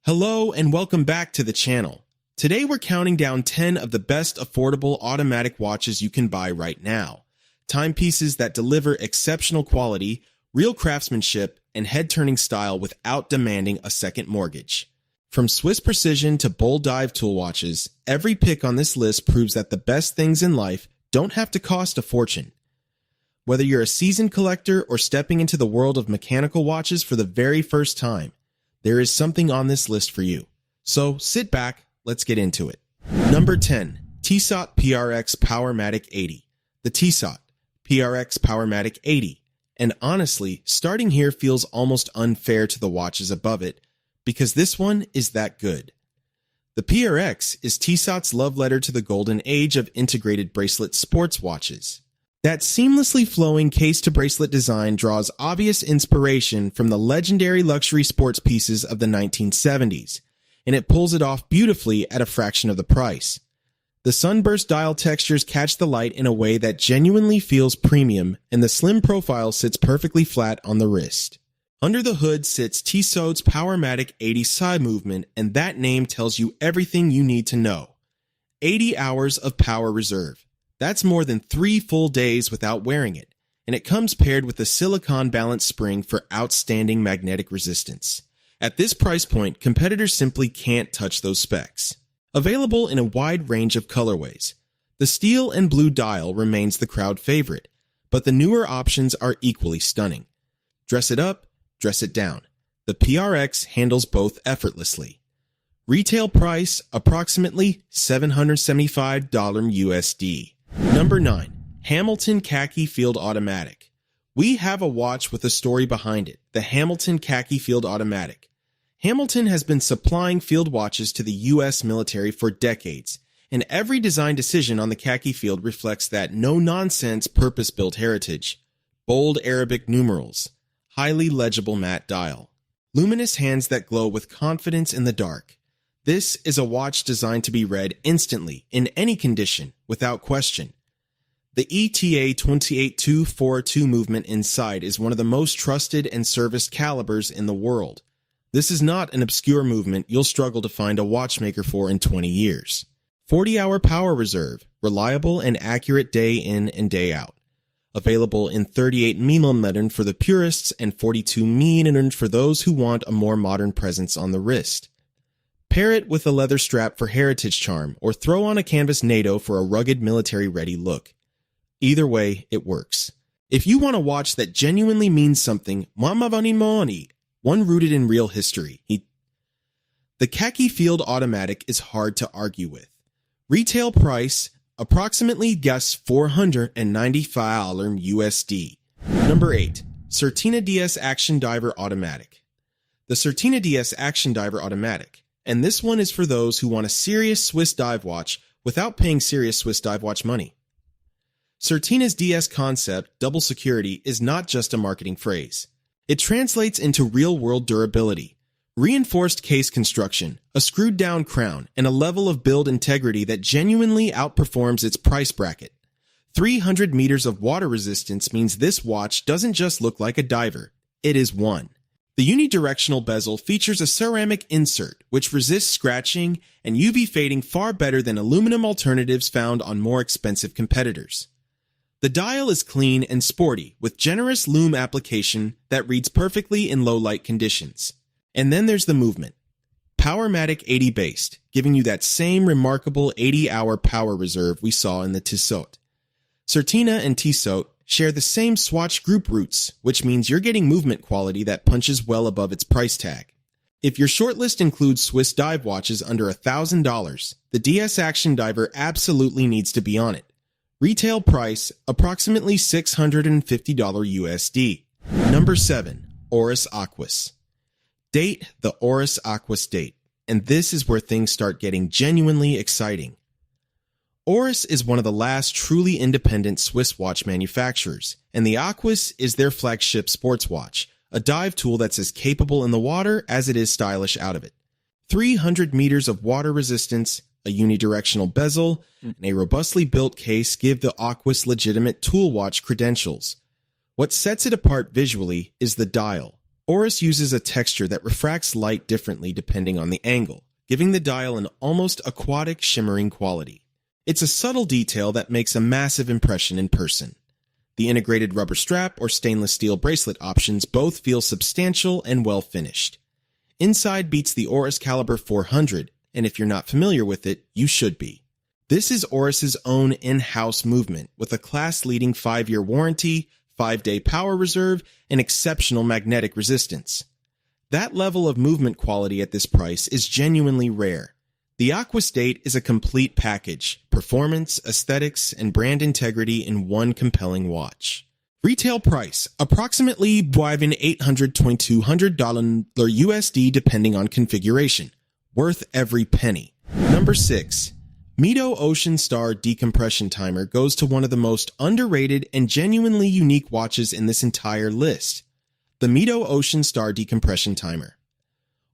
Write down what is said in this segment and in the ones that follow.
Hello and welcome back to the channel. Today we're counting down 10 of the best affordable automatic watches you can buy right now. Timepieces that deliver exceptional quality, real craftsmanship, and head-turning style without demanding a second mortgage. From Swiss precision to bold dive tool watches, every pick on this list proves that the best things in life don't have to cost a fortune. Whether you're a seasoned collector or stepping into the world of mechanical watches for the very first time, there is something on this list for you. So sit back, let's get into it. Number 10. Tissot PRX Powermatic 80. The Tissot PRX Powermatic 80. And honestly, starting here feels almost unfair to the watches above it, because this one is that good. The PRX is Tissot's love letter to the golden age of integrated bracelet sports watches. That seamlessly flowing case-to-bracelet design draws obvious inspiration from the legendary luxury sports pieces of the 1970s, and it pulls it off beautifully at a fraction of the price. The sunburst dial textures catch the light in a way that genuinely feels premium, and the slim profile sits perfectly flat on the wrist. Under the hood sits Tissot's Powermatic 80 side movement, and that name tells you everything you need to know. 80 hours of power reserve. That's more than 3 full days without wearing it, and it comes paired with a silicone balanced spring for outstanding magnetic resistance. At this price point, competitors simply can't touch those specs. Available in a wide range of colorways, the steel and blue dial remains the crowd favorite, but the newer options are equally stunning. Dress it up, dress it down. The PRX handles both effortlessly. Retail price approximately $775 USD. Number 9. Hamilton Khaki Field Automatic. We have a watch with a story behind it, the Hamilton Khaki Field Automatic. Hamilton has been supplying field watches to the U.S. military for decades, and every design decision on the khaki field reflects that no-nonsense purpose-built heritage. Bold Arabic numerals, highly legible matte dial, luminous hands that glow with confidence in the dark. This is a watch designed to be read instantly, in any condition, without question. The ETA 28242 movement inside is one of the most trusted and serviced calibers in the world. This is not an obscure movement you'll struggle to find a watchmaker for in 20 years. 40-hour power reserve, reliable and accurate day in and day out. Available in 38mm for the purists and 42mm for those who want a more modern presence on the wrist. Pair it with a leather strap for heritage charm, or throw on a canvas NATO for a rugged military-ready look. Either way, it works. If you want a watch that genuinely means something, one rooted in real history. The Khaki Field Automatic is hard to argue with. Retail price, approximately guess $495 USD. Number 8. Certina DS Action Diver Automatic. The Certina DS Action Diver Automatic. And this one is for those who want a serious Swiss dive watch without paying serious Swiss dive watch money. Certina's DS concept, double security, is not just a marketing phrase. It translates into real-world durability, reinforced case construction, a screwed-down crown, and a level of build integrity that genuinely outperforms its price bracket. 300 meters of water resistance means this watch doesn't just look like a diver, it is one. The unidirectional bezel features a ceramic insert, which resists scratching and UV fading far better than aluminum alternatives found on more expensive competitors. The dial is clean and sporty, with generous lume application that reads perfectly in low-light conditions. And then there's the movement. Powermatic 80 based, giving you that same remarkable 80-hour power reserve we saw in the Tissot. Certina and Tissot share the same swatch group roots, which means you're getting movement quality that punches well above its price tag. If your shortlist includes Swiss dive watches under $1,000, the DS Action Diver absolutely needs to be on it. Retail price, approximately $650 USD. Number 7. Oris Aquis. Date the Oris Aquis date, and this is where things start getting genuinely exciting. Oris is one of the last truly independent Swiss watch manufacturers, and the Aquis is their flagship sports watch, a dive tool that's as capable in the water as it is stylish out of it. 300 meters of water resistance, a unidirectional bezel, and a robustly built case give the Aquis legitimate tool watch credentials. What sets it apart visually is the dial. Oris uses a texture that refracts light differently depending on the angle, giving the dial an almost aquatic, shimmering quality. It's a subtle detail that makes a massive impression in person. The integrated rubber strap or stainless steel bracelet options both feel substantial and well finished. Inside beats the Oris Caliber 400, and if you're not familiar with it, you should be. This is Oris's own in-house movement with a class-leading 5-year warranty, 5-day power reserve, and exceptional magnetic resistance. That level of movement quality at this price is genuinely rare. The Aquis date is a complete package: performance, aesthetics, and brand integrity in one compelling watch. Retail price, approximately $800 to $200 USD depending on configuration. Worth every penny. Number 6. Mido Ocean Star Decompression Timer goes to one of the most underrated and genuinely unique watches in this entire list. The Mido Ocean Star Decompression Timer.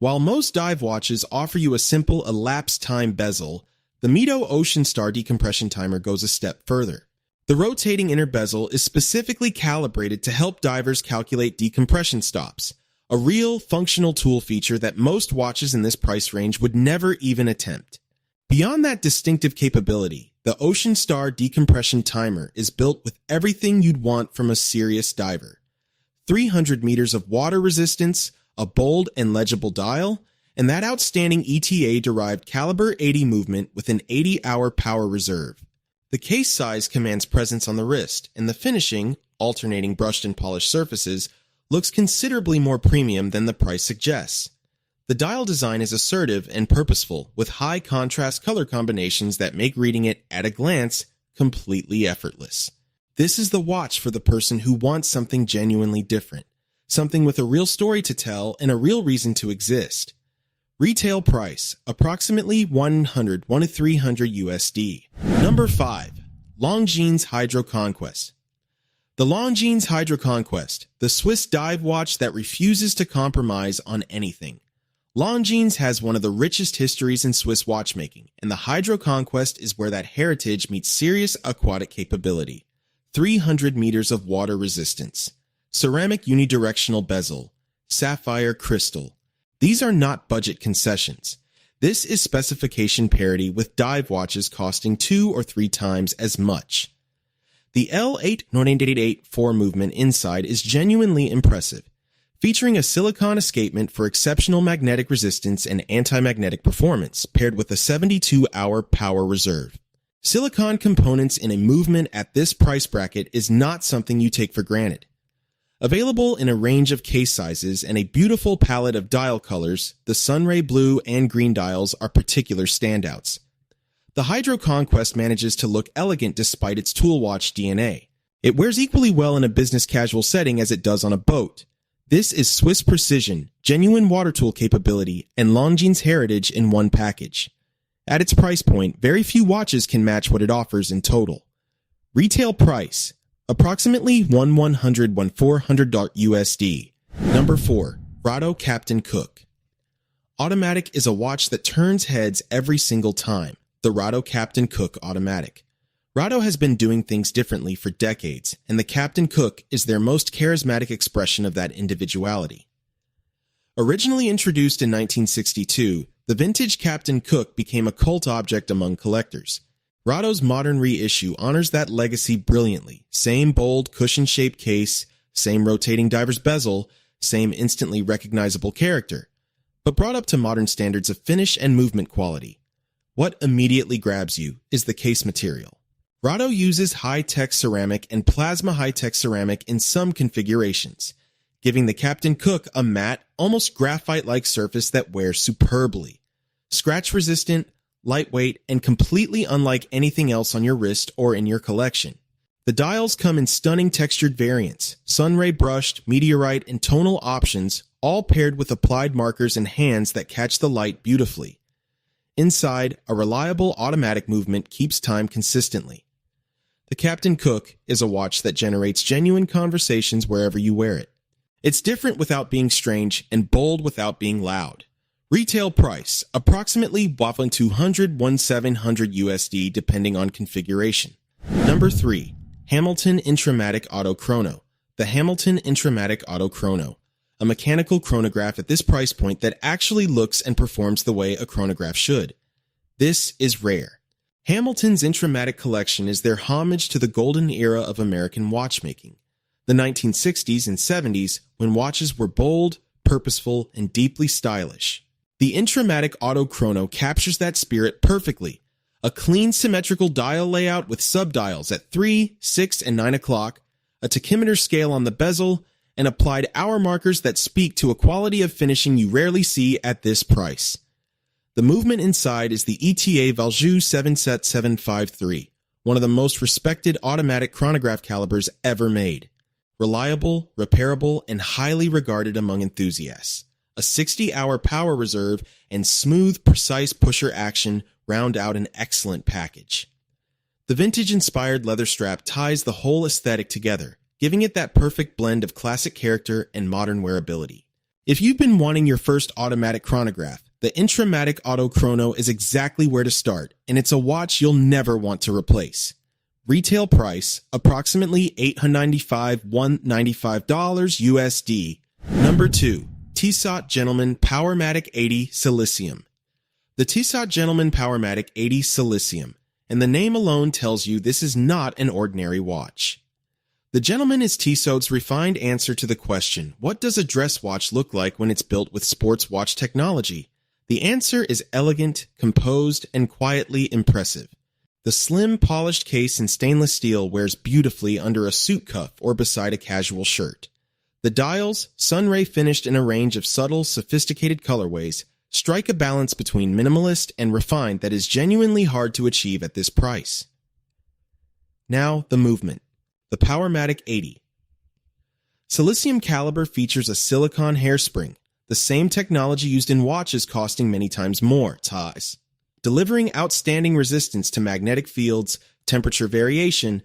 While most dive watches offer you a simple elapsed time bezel, the Mido Ocean Star Decompression Timer goes a step further. The rotating inner bezel is specifically calibrated to help divers calculate decompression stops, a real functional tool feature that most watches in this price range would never even attempt. Beyond that distinctive capability, the Ocean Star Decompression Timer is built with everything you'd want from a serious diver. 300 meters of water resistance, a bold and legible dial, and that outstanding ETA-derived caliber 80 movement with an 80-hour power reserve. The case size commands presence on the wrist, and the finishing, alternating brushed and polished surfaces, looks considerably more premium than the price suggests. The dial design is assertive and purposeful, with high contrast color combinations that make reading it at a glance completely effortless. This is the watch for the person who wants something genuinely different. Something with a real story to tell and a real reason to exist. Retail price, approximately $100 to $300 USD. Number 5. Longines HydroConquest. The Longines HydroConquest, the Swiss dive watch that refuses to compromise on anything. Longines has one of the richest histories in Swiss watchmaking, and the HydroConquest is where that heritage meets serious aquatic capability. 300 meters of water resistance. Ceramic unidirectional bezel, sapphire crystal. These are not budget concessions. This is specification parity with dive watches costing 2 or 3 times as much. The L89884 movement inside is genuinely impressive, featuring a silicon escapement for exceptional magnetic resistance and anti-magnetic performance, paired with a 72-hour power reserve. Silicon components in a movement at this price bracket is not something you take for granted. Available in a range of case sizes and a beautiful palette of dial colors, the Sunray blue and green dials are particular standouts. The HydroConquest manages to look elegant despite its tool watch DNA. It wears equally well in a business casual setting as it does on a boat. This is Swiss precision, genuine water tool capability, and Longines heritage in one package. At its price point, very few watches can match what it offers in total. Retail price, approximately $100 to $400 USD. Number 4. Rado Captain Cook. Automatic is a watch that turns heads every single time. The Rado Captain Cook Automatic. Rado has been doing things differently for decades, and the Captain Cook is their most charismatic expression of that individuality. Originally introduced in 1962, the vintage Captain Cook became a cult object among collectors. Rado's modern reissue honors that legacy brilliantly. Same bold, cushion-shaped case, same rotating diver's bezel, same instantly recognizable character, but brought up to modern standards of finish and movement quality. What immediately grabs you is the case material. Rado uses high-tech ceramic and plasma high-tech ceramic in some configurations, giving the Captain Cook a matte, almost graphite-like surface that wears superbly. Scratch-resistant, lightweight, and completely unlike anything else on your wrist or in your collection. The dials come in stunning textured variants, sunray brushed, meteorite, and tonal options, all paired with applied markers and hands that catch the light beautifully. Inside, a reliable automatic movement keeps time consistently. The Captain Cook is a watch that generates genuine conversations wherever you wear it. It's different without being strange and bold without being loud. Retail price, approximately $200 to $700 USD depending on configuration. Number 3. Hamilton Intramatic Auto Chrono. The Hamilton Intramatic Auto Chrono. a mechanical chronograph at this price point that actually looks and performs the way a chronograph should. This is rare. Hamilton's Intra-Matic collection is their homage to the golden era of American watchmaking, the 1960s and 70s, when watches were bold, purposeful, and deeply stylish. The Intramatic Auto Chrono captures that spirit perfectly. A clean, symmetrical dial layout with subdials at 3, 6, and 9 o'clock, a tachymeter scale on the bezel, and applied hour markers that speak to a quality of finishing you rarely see at this price. The movement inside is the ETA Valjoux 77753, one of the most respected automatic chronograph calibers ever made. Reliable, repairable, and highly regarded among enthusiasts. A 60-hour power reserve and smooth, precise pusher action round out an excellent package. The vintage-inspired leather strap ties the whole aesthetic together, giving it that perfect blend of classic character and modern wearability. If you've been wanting your first automatic chronograph, the Intramatic Auto Chrono is exactly where to start, and it's a watch you'll never want to replace. Retail price, approximately $895–$195 USD. Number 2. Tissot Gentleman Powermatic 80 Silicium. The Tissot Gentleman Powermatic 80 Silicium, and the name alone tells you this is not an ordinary watch. The Gentleman is Tissot's refined answer to the question, what does a dress watch look like when it's built with sports watch technology? The answer is elegant, composed, and quietly impressive. The slim, polished case in stainless steel wears beautifully under a suit cuff or beside a casual shirt. The dials, sunray finished in a range of subtle, sophisticated colorways, strike a balance between minimalist and refined that is genuinely hard to achieve at this price. Now, the movement. The Powermatic 80. Silicium caliber features a silicone hairspring, the same technology used in watches costing many times more, ties, delivering outstanding resistance to magnetic fields, temperature variation,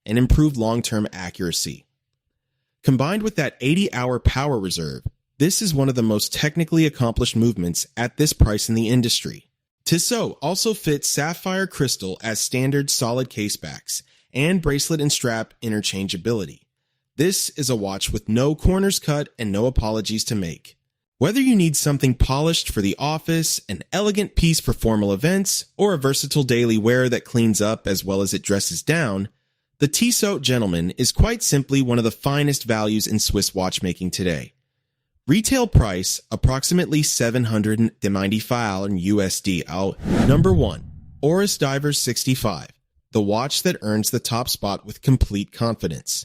and improved long-term accuracy. Combined with that 80-hour power reserve, this is one of the most technically accomplished movements at this price in the industry. Tissot also fits sapphire crystal as standard solid casebacks and bracelet and strap interchangeability. This is a watch with no corners cut and no apologies to make. Whether you need something polished for the office, an elegant piece for formal events, or a versatile daily wear that cleans up as well as it dresses down, the Tissot Gentleman is quite simply one of the finest values in Swiss watchmaking today. Retail price, approximately $795 USD. Number 1. Oris Divers 65, the watch that earns the top spot with complete confidence.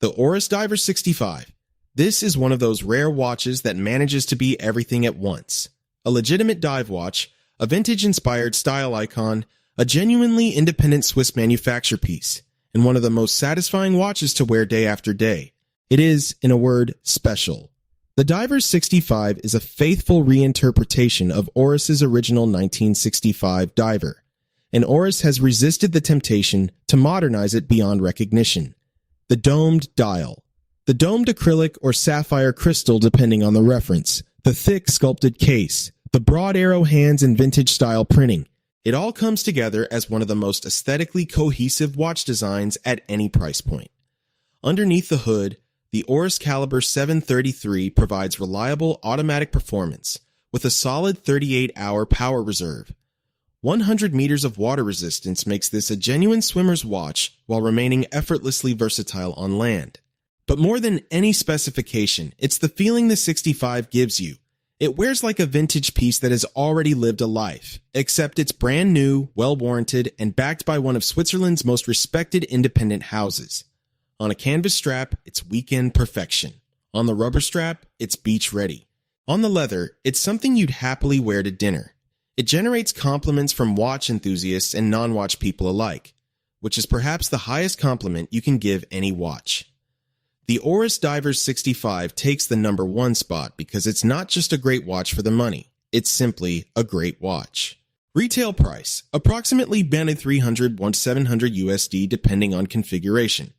The Oris Divers 65. This is one of those rare watches that manages to be everything at once. A legitimate dive watch, a vintage-inspired style icon, a genuinely independent Swiss manufacture piece, and one of the most satisfying watches to wear day after day. It is, in a word, special. The Divers 65 is a faithful reinterpretation of Oris's original 1965 diver, and Oris has resisted the temptation to modernize it beyond recognition. The domed dial. The domed acrylic or sapphire crystal depending on the reference, the thick sculpted case, the broad arrow hands and vintage-style printing. It all comes together as one of the most aesthetically cohesive watch designs at any price point. Underneath the hood, the Oris Caliber 733 provides reliable automatic performance with a solid 38-hour power reserve. 100 meters of water resistance makes this a genuine swimmer's watch while remaining effortlessly versatile on land. But more than any specification, it's the feeling the 65 gives you. It wears like a vintage piece that has already lived a life, except it's brand new, well-warranted, and backed by one of Switzerland's most respected independent houses. On a canvas strap, it's weekend perfection. On the rubber strap, it's beach ready. On the leather, it's something you'd happily wear to dinner. It generates compliments from watch enthusiasts and non-watch people alike, which is perhaps the highest compliment you can give any watch. The Oris Divers 65 takes the number 1 spot because it's not just a great watch for the money, it's simply a great watch. Retail price, approximately $300–$700 USD depending on configuration.